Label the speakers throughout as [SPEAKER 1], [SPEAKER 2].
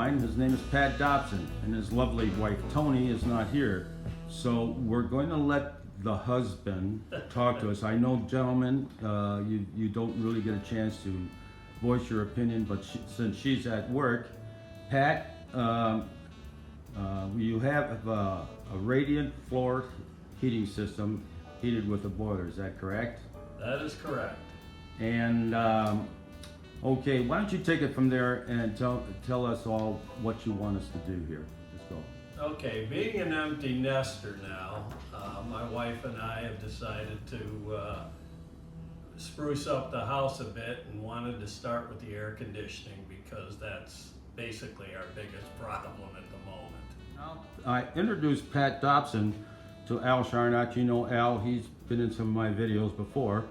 [SPEAKER 1] mine. His name is Pat Dobson, and his lovely wife Tony is not here. So we're going to let the husband talk to us. I know, gentlemen, you don't really get a chance to voice your opinion, but since she's at work, Pat, you have a radiant floor heating system heated with a boiler. Is that correct?
[SPEAKER 2] That is correct.
[SPEAKER 1] And okay, why don't you take it from there and tell us all what you want us to do here. Let's go.
[SPEAKER 2] Okay, being an empty nester now, my wife and I have decided to spruce up the house a bit and wanted to start with the air conditioning because that's basically our biggest problem at the moment.
[SPEAKER 1] Now, I introduced Pat Dobson to Al Charnock. You know Al, he's been in some of my videos before.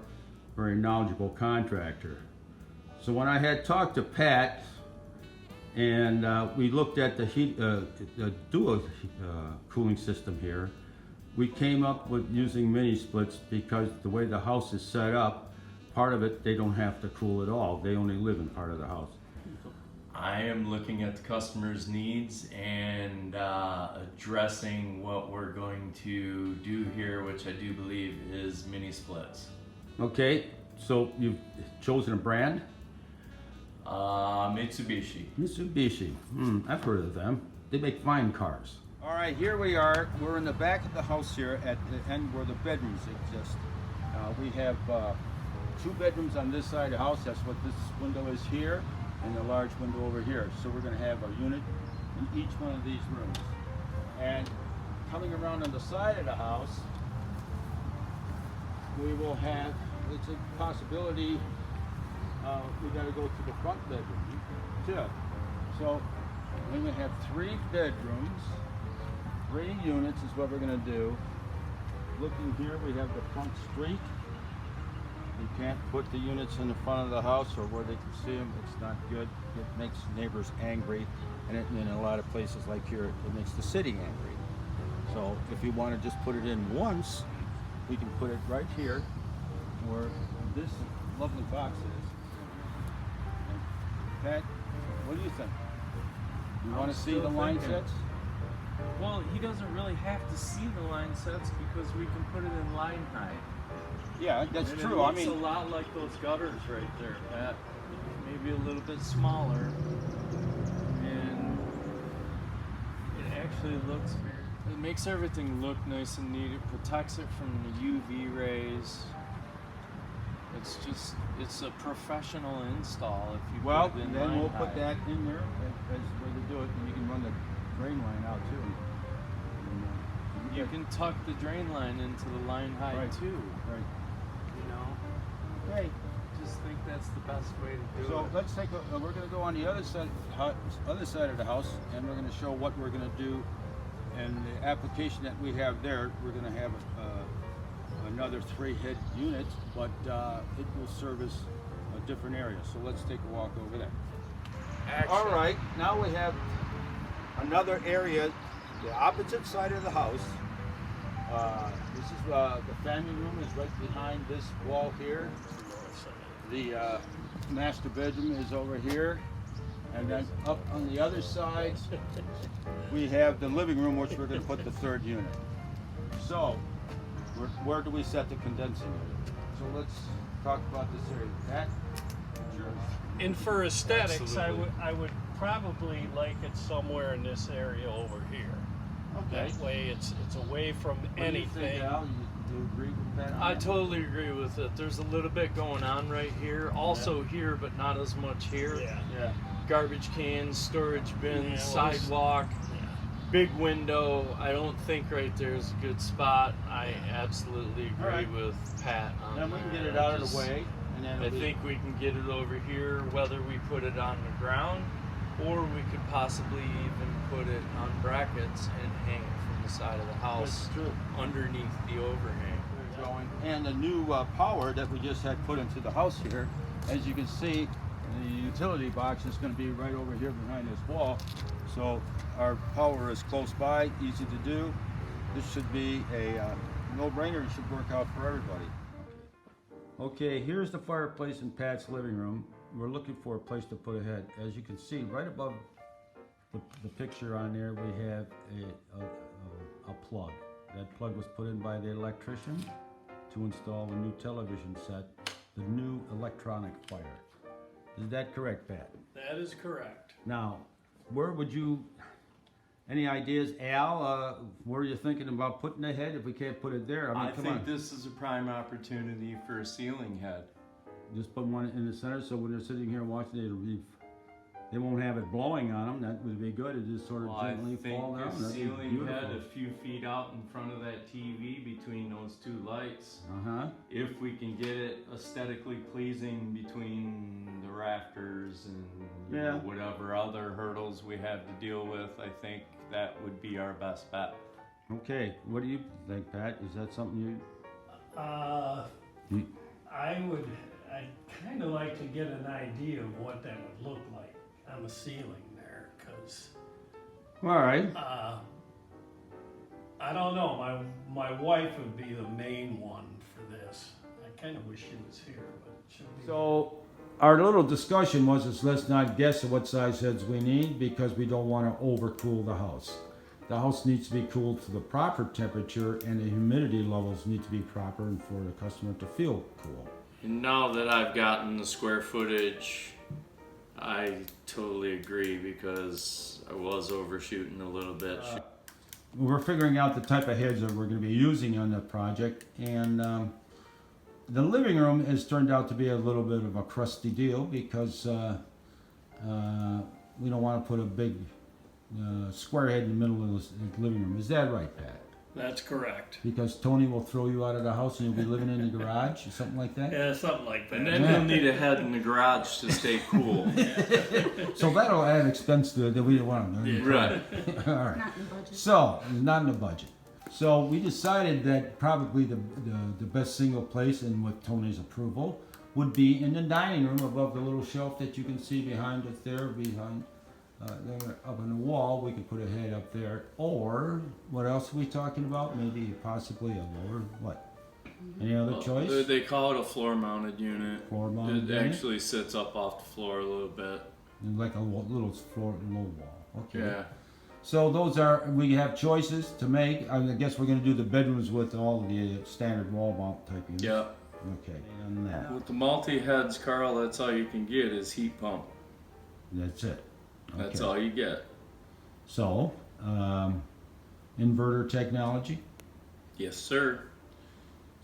[SPEAKER 1] Very knowledgeable contractor. So when I had talked to Pat and we looked at the dual cooling system here, we came up with using mini splits because the way the house is set up, part of it they don't have to cool at all. They only live in part of the house.
[SPEAKER 3] I am looking at the customer's needs and addressing what we're going to do here, which I do believe is mini splits.
[SPEAKER 1] Okay, so you've chosen a brand?
[SPEAKER 3] Mitsubishi.
[SPEAKER 1] Mitsubishi. I've heard of them. They make fine cars. All right, here we are. We're in the back of the house here at the end where the bedrooms exist. We have 2 bedrooms on this side of the house. That's what this window is here, and a large window over here. So we're going to have a unit in each one of these rooms. And coming around on the side of the house, we will have, it's a possibility, we got to go to the front bedroom too. So we're going to have 3 bedrooms, 3 units is what we're going to do. Looking here, we have the front street. You can't put the units in the front of the house or where they can see them. It's not good. It makes neighbors angry, and in a lot of places like here, it makes the city angry. So if you want to just put it in once, we can put it right here where this lovely box is. Pat, what do you think? You want to see the line sets?
[SPEAKER 4] Well, he doesn't really have to see the line sets because we can put it in line height.
[SPEAKER 1] Yeah, that's
[SPEAKER 4] and
[SPEAKER 1] true.
[SPEAKER 4] It looks a lot like those gutters right there, Pat. Maybe a little bit smaller, and it actually looks. It makes everything look nice and neat. It protects it from the UV rays. It's a professional install if you
[SPEAKER 1] well,
[SPEAKER 4] put it in
[SPEAKER 1] then
[SPEAKER 4] line
[SPEAKER 1] we'll
[SPEAKER 4] height.
[SPEAKER 1] put that in there as the way to do it, and you can run the drain line out too. And,
[SPEAKER 4] You can tuck the drain line into the line height
[SPEAKER 1] Right.
[SPEAKER 4] too.
[SPEAKER 1] Right.
[SPEAKER 4] You know.
[SPEAKER 1] Okay.
[SPEAKER 4] Just think that's the best way to do
[SPEAKER 1] So
[SPEAKER 4] it.
[SPEAKER 1] let's take a, we're going to go on the other side of the house, and we're going to show what we're going to do. And the application that we have there, we're going to have another 3 head unit, but it will service a different area. So let's take a walk over there. All right, now we have another area, the opposite side of the house. This is the family room is right behind this wall here. The master bedroom is over here, and then up on the other side we have the living room, which we're going to put the 3rd unit. So where do we set the condensing unit? So let's talk about this area. That, yours.
[SPEAKER 5] And for aesthetics,
[SPEAKER 3] Absolutely.
[SPEAKER 5] I would probably like it somewhere in this area over here.
[SPEAKER 1] Okay.
[SPEAKER 5] That way it's away from
[SPEAKER 1] What do you
[SPEAKER 5] anything.
[SPEAKER 1] think, Al? You agree with that? on
[SPEAKER 4] I
[SPEAKER 1] that?
[SPEAKER 4] totally agree with it. There's a little bit going on right here, also here, but not as much here.
[SPEAKER 5] Yeah.
[SPEAKER 1] Yeah.
[SPEAKER 4] Garbage cans, storage bins,
[SPEAKER 5] Yeah, well,
[SPEAKER 4] sidewalk,
[SPEAKER 5] Yeah.
[SPEAKER 4] big window. I don't think right there is a good spot. I absolutely agree
[SPEAKER 1] All right.
[SPEAKER 4] with Pat on
[SPEAKER 1] Then we can
[SPEAKER 4] that.
[SPEAKER 1] get it out of the way, and then
[SPEAKER 4] I think we can get it over here, whether we put it on the ground or we could possibly even put it on brackets and hang it from the side of the house
[SPEAKER 1] That's true.
[SPEAKER 4] underneath the overhang.
[SPEAKER 1] Going. And the new power that we just had put into the house here, as you can see, the utility box is going to be right over here behind this wall. So our power is close by, easy to do. This should be a no-brainer. It should work out for everybody. Okay, here's the fireplace in Pat's living room. We're looking for a place to put a head. As you can see, right above the picture on there, we have a plug. That plug was put in by the electrician to install a new television set, the new electronic fire. Is that correct, Pat?
[SPEAKER 2] That is correct.
[SPEAKER 1] Now, where would you, any ideas, Al, where are you thinking about putting the head if we can't put it there? I mean,
[SPEAKER 3] I
[SPEAKER 1] come
[SPEAKER 3] think
[SPEAKER 1] on.
[SPEAKER 3] this is a prime opportunity for a ceiling head.
[SPEAKER 1] Just put one in the center so when they're sitting here watching it, they won't have it blowing on them. That would be good. It just sort of
[SPEAKER 3] Well, I
[SPEAKER 1] gently
[SPEAKER 3] think
[SPEAKER 1] fall down.
[SPEAKER 3] a
[SPEAKER 1] That'd be
[SPEAKER 3] ceiling head
[SPEAKER 1] beautiful.
[SPEAKER 3] a few feet out in front of that TV between those two lights.
[SPEAKER 1] Uh-huh.
[SPEAKER 3] If we can get it aesthetically pleasing between the rafters and you know, whatever other hurdles we have to deal with, I think that would be our best bet.
[SPEAKER 1] Okay, what do you think, Pat? Is that something you?
[SPEAKER 2] I'd kind of like to get an idea of what that would look like on the ceiling there, because
[SPEAKER 1] All right.
[SPEAKER 2] I don't know. My wife would be the main one for this. I kind of wish she was here, but she'll be.
[SPEAKER 1] So our little discussion was let's not guess at what size heads we need because we don't want to overcool the house. The house needs to be cooled to the proper temperature and the humidity levels need to be proper and for the customer to feel cool.
[SPEAKER 3] And now that I've gotten the square footage, I totally agree because I was overshooting a little bit.
[SPEAKER 1] We're figuring out the type of heads that we're going to be using on the project, and the living room has turned out to be a little bit of a crusty deal because we don't want to put a big square head in the middle of the living room. Is that right, Pat?
[SPEAKER 2] That's correct.
[SPEAKER 1] Because Tony will throw you out of the house and you'll be living in the garage or something like that?
[SPEAKER 2] Yeah, something like that.
[SPEAKER 3] And then you'll need a head in the garage to stay cool.
[SPEAKER 1] So that'll add expense to it that we don't want to.
[SPEAKER 3] Right.
[SPEAKER 1] All right.
[SPEAKER 6] Not in the budget.
[SPEAKER 1] So, not in the budget. So we decided that probably the best single place, and with Tony's approval, would be in the dining room above the little shelf that you can see behind it there, there up on the wall. We could put a head up there. Or, what else are we talking about? Maybe possibly a lower, what? Any other choice?
[SPEAKER 3] They call it a floor-mounted unit.
[SPEAKER 1] Floor-mounted
[SPEAKER 3] It
[SPEAKER 1] unit?
[SPEAKER 3] actually sits up off the floor a little bit.
[SPEAKER 1] Like a little floor, low wall. Okay.
[SPEAKER 3] Yeah.
[SPEAKER 1] So those are, we have choices to make. I guess we're going to do the bedrooms with all of the standard wall mount type units.
[SPEAKER 3] Yeah.
[SPEAKER 1] Okay. And that.
[SPEAKER 3] With the multi-heads, Carl, that's all you can get is heat pump.
[SPEAKER 1] That's it.
[SPEAKER 3] That's
[SPEAKER 1] Okay.
[SPEAKER 3] all you get.
[SPEAKER 1] So, inverter technology.
[SPEAKER 3] Yes, sir.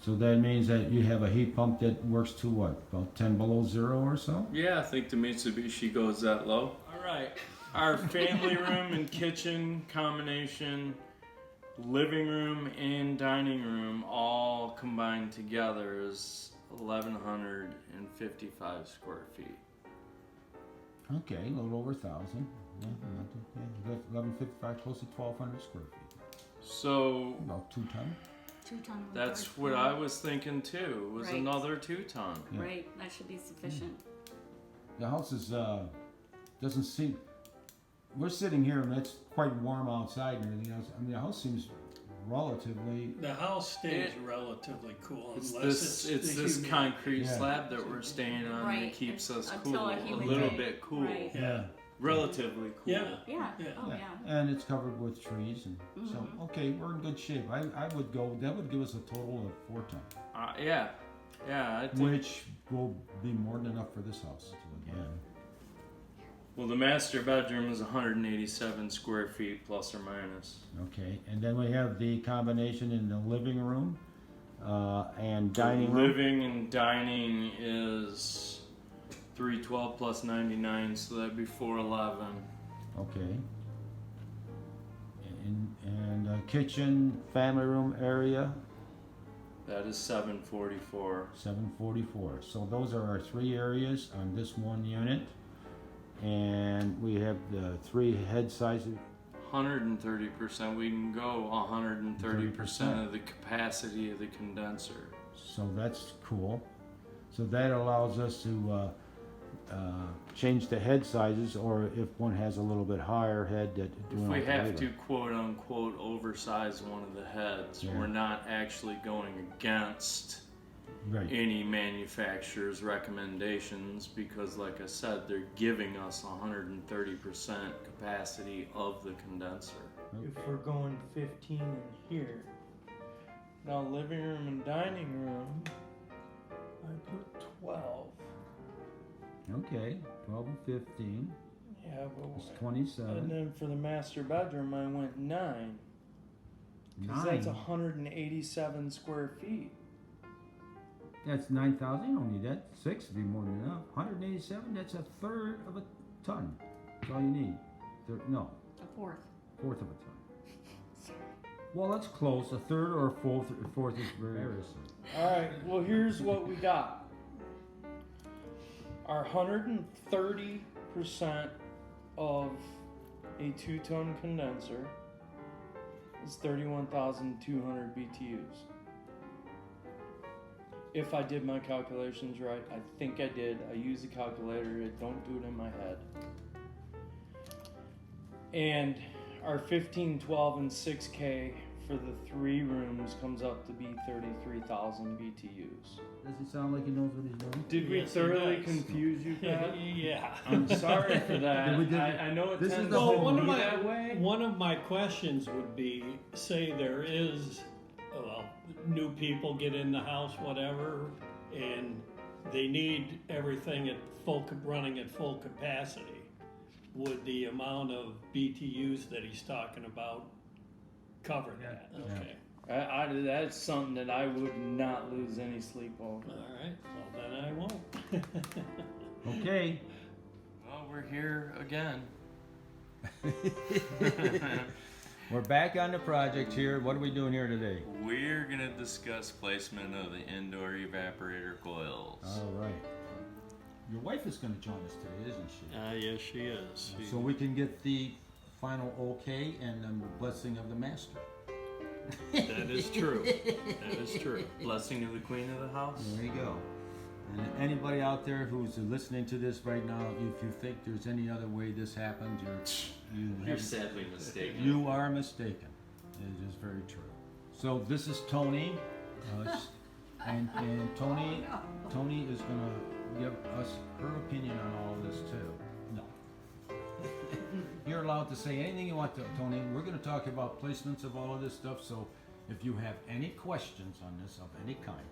[SPEAKER 1] So that means that you have a heat pump that works to what? About 10 below zero or so?
[SPEAKER 3] Yeah, I think the Mitsubishi goes that low. All right. Our family room and kitchen combination, living room and dining room all combined together is 1,155 square feet.
[SPEAKER 1] Okay, a little over 1,000. Yeah, 1155, close to 1,200 square feet.
[SPEAKER 3] So
[SPEAKER 1] About 2 ton.
[SPEAKER 6] 2 ton.
[SPEAKER 3] that's
[SPEAKER 6] large
[SPEAKER 3] what
[SPEAKER 6] floor.
[SPEAKER 3] I was thinking too, was
[SPEAKER 6] Right.
[SPEAKER 3] another 2-ton.
[SPEAKER 1] Yeah.
[SPEAKER 6] Right, that should be sufficient.
[SPEAKER 1] The house is doesn't seem. We're sitting here and it's quite warm outside and everything else. I mean, the house seems relatively.
[SPEAKER 2] The house stays
[SPEAKER 3] It-
[SPEAKER 2] relatively cool
[SPEAKER 3] It's
[SPEAKER 2] unless
[SPEAKER 3] this
[SPEAKER 2] the
[SPEAKER 3] this
[SPEAKER 2] humidity.
[SPEAKER 3] concrete
[SPEAKER 1] Yeah.
[SPEAKER 3] slab that we're staying on
[SPEAKER 6] Right,
[SPEAKER 3] that keeps us
[SPEAKER 6] until
[SPEAKER 3] cool,
[SPEAKER 6] a
[SPEAKER 3] a
[SPEAKER 6] humid
[SPEAKER 3] little
[SPEAKER 6] day.
[SPEAKER 3] bit cool,
[SPEAKER 6] Right.
[SPEAKER 2] Yeah.
[SPEAKER 3] relatively cool.
[SPEAKER 2] Yeah.
[SPEAKER 6] Yeah.
[SPEAKER 2] Yeah.
[SPEAKER 6] Oh yeah.
[SPEAKER 1] And it's covered with trees and so
[SPEAKER 6] Mhm.
[SPEAKER 1] okay, we're in good shape. I would go. That would give us a total of 4 ton,
[SPEAKER 3] Yeah, I think.
[SPEAKER 1] which will be more than enough for this house. Again.
[SPEAKER 3] Well, the master bedroom is 187 square feet plus or minus.
[SPEAKER 1] Okay, and then we have the combination in the living room and dining room.
[SPEAKER 3] Living and dining is 312 plus 99, so that'd be 411.
[SPEAKER 1] Okay. And kitchen, family room area,
[SPEAKER 3] That is 744.
[SPEAKER 1] 744. So those are our 3 areas on this one unit. And we have the 3 head sizes.
[SPEAKER 3] 130%. We can go 130% of the capacity of the condenser.
[SPEAKER 1] So that's cool. So that allows us to change the head sizes, or if one has a little bit higher head, that
[SPEAKER 3] If we have to quote unquote oversize one of the heads,
[SPEAKER 1] Yeah.
[SPEAKER 3] we're not actually going against
[SPEAKER 1] Right.
[SPEAKER 3] any manufacturer's recommendations because, like I said, they're giving us 130% capacity of the condenser.
[SPEAKER 4] If we're going 15 in here, now living room and dining room, I put 12.
[SPEAKER 1] Okay, 12 and 15.
[SPEAKER 4] Yeah,
[SPEAKER 1] It's
[SPEAKER 4] but
[SPEAKER 1] 27.
[SPEAKER 4] and then for the master bedroom, I went 9. Because that's 187 square feet.
[SPEAKER 1] That's 9,000. You don't need that. 6 would be more than enough. 187. That's a third of a ton. That's all you need. No,
[SPEAKER 6] A fourth.
[SPEAKER 1] fourth of a ton. Well, that's close. A third or a fourth is very
[SPEAKER 4] Alright, well, here's what we got. Our 130% of a 2-ton condenser is 31,200 BTUs. If I did my calculations right, I think I did. I use a calculator, I don't do it in my head. And our 15, 12, and 6K for the 3 rooms comes up to be 33,000 BTUs.
[SPEAKER 1] Does he sound like he knows what he's doing?
[SPEAKER 4] Did we
[SPEAKER 5] Yes, he
[SPEAKER 4] thoroughly
[SPEAKER 5] does.
[SPEAKER 4] confuse you, Pat?
[SPEAKER 5] Yeah.
[SPEAKER 4] I'm sorry for that.
[SPEAKER 1] We did-
[SPEAKER 4] I know it
[SPEAKER 1] this is
[SPEAKER 4] tends
[SPEAKER 1] the
[SPEAKER 4] to
[SPEAKER 1] whole-
[SPEAKER 5] Well,
[SPEAKER 4] be that way.
[SPEAKER 5] one of my questions would be, say there is, well, new people get in the house, whatever, and they need everything at running at full capacity. Would the amount of BTUs that he's talking about cover that?
[SPEAKER 1] Yeah.
[SPEAKER 5] Okay.
[SPEAKER 4] That's something that I would not lose any sleep over.
[SPEAKER 5] All right. Well, then I won't.
[SPEAKER 1] Okay.
[SPEAKER 3] Well, we're here again.
[SPEAKER 1] We're back on the project here. What are we doing here today?
[SPEAKER 3] We're gonna discuss placement of the indoor evaporator coils.
[SPEAKER 1] All right. Your wife is going to join us today, isn't she?
[SPEAKER 5] Yes, she is.
[SPEAKER 1] So we can get the final okay and the blessing of the master.
[SPEAKER 5] That is true. That is true.
[SPEAKER 3] Blessing of the queen of the house.
[SPEAKER 1] There you go. And anybody out there who's listening to this right now, if you think there's any other way this happened,
[SPEAKER 3] You're sadly mistaken.
[SPEAKER 1] you are mistaken. It is very true. So this is Tony, and Tony is going to give us her opinion on all this too. No. You're allowed to say anything you want to, Tony. We're going to talk about placements of all of this stuff, so if you have any questions on this of any kind.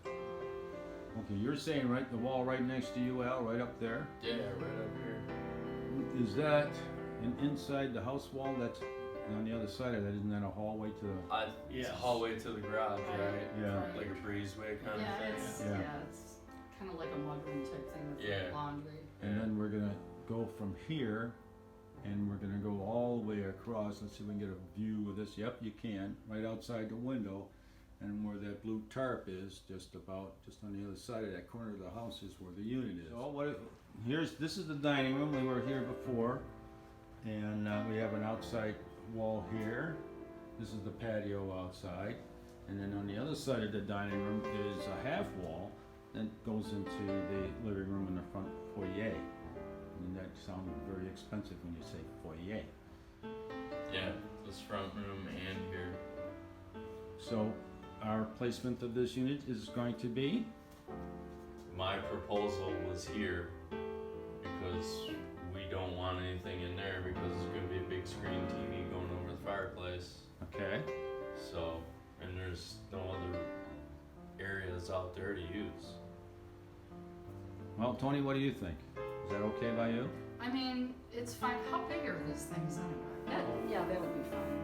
[SPEAKER 1] Okay, you're saying right the wall right next to you, Al, right up there.
[SPEAKER 3] Yeah, right up here.
[SPEAKER 1] Is that inside the house wall? That's on the other side of that. Isn't that a hallway to the...
[SPEAKER 3] It's a hallway to the garage, right?
[SPEAKER 1] Yeah.
[SPEAKER 3] Like a breezeway kind
[SPEAKER 6] Yeah,
[SPEAKER 3] of
[SPEAKER 6] it's,
[SPEAKER 3] thing.
[SPEAKER 1] Yeah.
[SPEAKER 6] yeah, it's kind of like a mudroom type thing with
[SPEAKER 3] Yeah.
[SPEAKER 6] laundry.
[SPEAKER 1] And then we're gonna go from here, and we're gonna go all the way across. Let's see if we can get a view of this. Yep, you can. Right outside the window, and where that blue tarp is, just on the other side of that corner of the house is where the unit is. So this is the dining room. We were here before, and we have an outside wall here. This is the patio outside, and then on the other side of the dining room is a half wall that goes into the living room in the front foyer. And that sounds very expensive when you say foyer.
[SPEAKER 3] Yeah, this front room and here.
[SPEAKER 1] So our placement of this unit is going to be?
[SPEAKER 3] My proposal was here because we don't want anything in there because it's gonna be a big screen TV going over the fireplace.
[SPEAKER 1] Okay.
[SPEAKER 3] So, and there's no other areas out there to use.
[SPEAKER 1] Well, Tony, what do you think? Is that okay by you?
[SPEAKER 6] I mean, it's fine. How big are these things anyway? Yeah, that would be fine.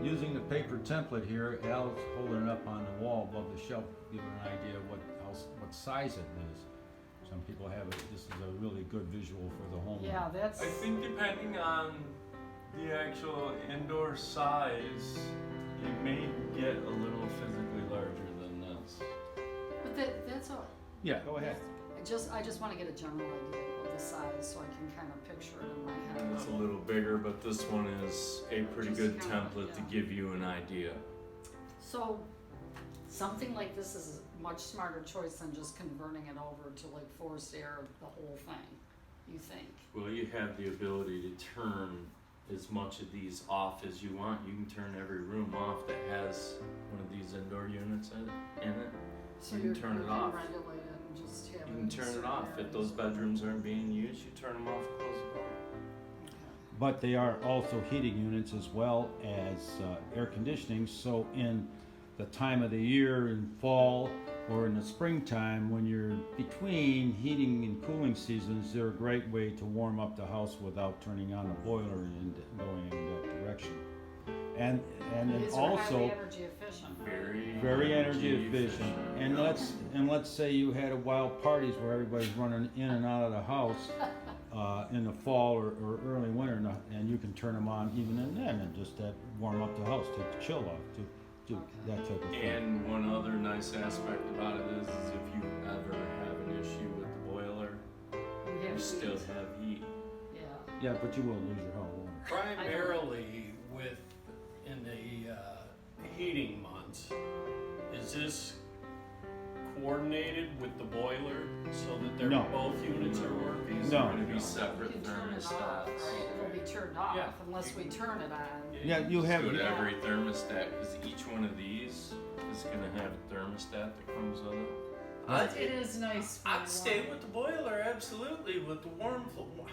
[SPEAKER 1] Using the paper template here, Al's holding it up on the wall above the shelf, giving an idea of what size it is. Some people have it. This is a really good visual for the home.
[SPEAKER 6] Yeah, that's.
[SPEAKER 3] I think depending on the actual indoor size, it may get a little physically larger than this.
[SPEAKER 6] But that's all.
[SPEAKER 1] Yeah, go ahead.
[SPEAKER 6] I just want to get a general idea of the size so I can kind of picture it in my head.
[SPEAKER 3] It's a little bigger, but this one is a pretty
[SPEAKER 6] Just
[SPEAKER 3] good
[SPEAKER 6] kind of,
[SPEAKER 3] template to
[SPEAKER 6] yeah.
[SPEAKER 3] give you an idea.
[SPEAKER 6] So, something like this is a much smarter choice than just converting it over to like forced air, the whole thing. You think?
[SPEAKER 3] Well, you have the ability to turn as much of these off as you want. You can turn every room off that has one of these indoor units in it.
[SPEAKER 6] So
[SPEAKER 3] You can
[SPEAKER 6] you're-
[SPEAKER 3] turn
[SPEAKER 6] you
[SPEAKER 3] it
[SPEAKER 6] can
[SPEAKER 3] off.
[SPEAKER 6] regulate it and just have
[SPEAKER 3] You
[SPEAKER 6] it
[SPEAKER 3] can turn it
[SPEAKER 6] certain
[SPEAKER 3] off. If
[SPEAKER 6] areas.
[SPEAKER 3] those bedrooms aren't being used, you turn them off and close the door.
[SPEAKER 6] Okay.
[SPEAKER 1] But they are also heating units as well as air conditioning. So in the time of the year in fall or in the springtime, when you're between heating and cooling seasons, they're a great way to warm up the house without turning on a boiler and going in that direction. And then
[SPEAKER 6] These are highly
[SPEAKER 1] also
[SPEAKER 6] energy efficient.
[SPEAKER 1] very energy efficient. And let's say you had a wild parties where everybody's running in and out of the house in the fall or early winter, and you can turn them on even in then and just warm up the house, take the chill off, to do that type of thing.
[SPEAKER 3] And one other nice aspect about it is if you ever have an issue with the boiler,
[SPEAKER 6] We
[SPEAKER 3] you
[SPEAKER 6] have
[SPEAKER 3] still
[SPEAKER 6] heat.
[SPEAKER 3] have heat.
[SPEAKER 6] Yeah.
[SPEAKER 1] Yeah, but you will lose your hot water.
[SPEAKER 2] Primarily in the heating months, is this coordinated with the boiler so that
[SPEAKER 1] No.
[SPEAKER 2] both units are working?
[SPEAKER 3] These
[SPEAKER 1] No.
[SPEAKER 3] are going to be
[SPEAKER 6] You
[SPEAKER 3] separate
[SPEAKER 6] can turn it off,
[SPEAKER 3] thermostats.
[SPEAKER 6] right? It'll be turned off
[SPEAKER 2] Yeah.
[SPEAKER 6] unless we turn it on.
[SPEAKER 1] Yeah, you
[SPEAKER 3] Just
[SPEAKER 1] have.
[SPEAKER 3] go to
[SPEAKER 6] Yeah.
[SPEAKER 3] every thermostat because each one of these is going to have a thermostat that comes with it.
[SPEAKER 6] It is nice. when
[SPEAKER 2] I'd
[SPEAKER 6] you
[SPEAKER 2] stay
[SPEAKER 6] want-
[SPEAKER 2] with the boiler, absolutely, with the warm floor.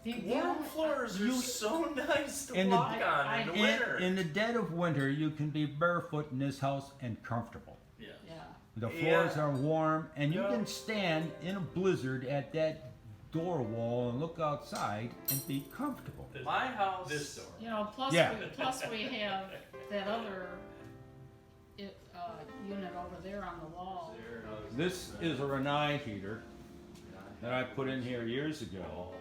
[SPEAKER 6] The
[SPEAKER 2] Warm
[SPEAKER 6] only-
[SPEAKER 2] floors are
[SPEAKER 1] You-
[SPEAKER 2] so nice to
[SPEAKER 1] In the-
[SPEAKER 2] walk on in the winter.
[SPEAKER 1] In the dead of winter, you can be barefoot in this house and comfortable.
[SPEAKER 2] Yeah.
[SPEAKER 6] Yeah.
[SPEAKER 1] The floors
[SPEAKER 2] Yeah.
[SPEAKER 1] are warm, and you
[SPEAKER 2] Yeah.
[SPEAKER 1] can stand in a blizzard at that door wall and look outside and be comfortable.
[SPEAKER 3] My house.
[SPEAKER 2] This door.
[SPEAKER 7] You know, plus
[SPEAKER 1] Yeah.
[SPEAKER 7] we have that other unit over there on the wall.
[SPEAKER 1] This is a Renai heater that I put in here years ago,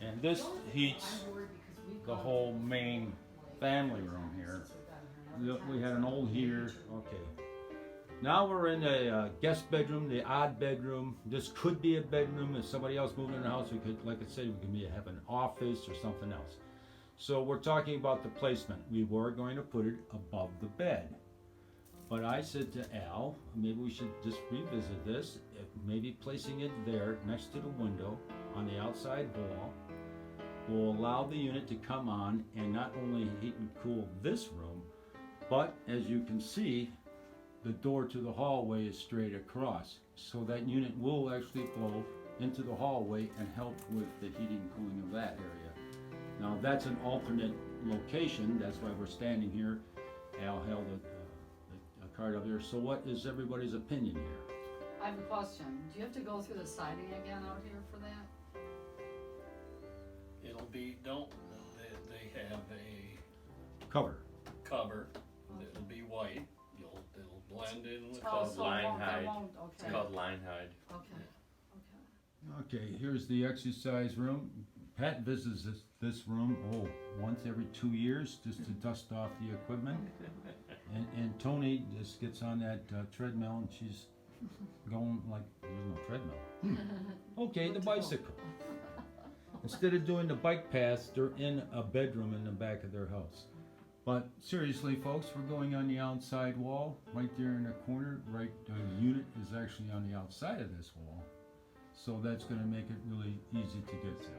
[SPEAKER 1] and this heats
[SPEAKER 6] I'm worried because we've
[SPEAKER 1] the
[SPEAKER 6] gone
[SPEAKER 1] whole main family room here.
[SPEAKER 6] since we've gotten here, and every
[SPEAKER 1] We
[SPEAKER 6] time
[SPEAKER 1] had an
[SPEAKER 6] it's
[SPEAKER 1] old
[SPEAKER 6] been
[SPEAKER 1] heater.
[SPEAKER 6] major.
[SPEAKER 1] Okay. Now we're in the guest bedroom, the odd bedroom. This could be a bedroom. If somebody else moved in the house, we could, like I said, we could have an office or something else. So we're talking about the placement. We were going to put it above the bed. But I said to Al, maybe we should just revisit this. Maybe placing it there next to the window on the outside wall will allow the unit to come on and not only heat and cool this room, but as you can see, the door to the hallway is straight across. So that unit will actually flow into the hallway and help with the heating and cooling of that area. Now that's an alternate location, that's why we're standing here. Al held a card up here. So what is everybody's opinion here?
[SPEAKER 6] I have a question. Do you have to go through the siding again out here for that?
[SPEAKER 2] It'll be, they have a
[SPEAKER 1] Cover.
[SPEAKER 2] cover, it'll be white, it'll blend in with
[SPEAKER 6] Oh,
[SPEAKER 2] the
[SPEAKER 6] so it
[SPEAKER 3] line
[SPEAKER 6] won't,
[SPEAKER 3] hide.
[SPEAKER 6] it won't,
[SPEAKER 3] It's
[SPEAKER 6] okay,
[SPEAKER 3] called line hide.
[SPEAKER 6] okay.
[SPEAKER 1] Okay, here's the exercise room. Pat visits this room, once every 2 years just to dust off the equipment. And Tony just gets on that treadmill and she's going like there's no treadmill. Okay, the bicycle. Instead of doing the bike paths, they're in a bedroom in the back of their house. But seriously, folks, we're going on the outside wall, right there in the corner. Right, the unit is actually on the outside of this wall, so that's going to make it really easy to get to.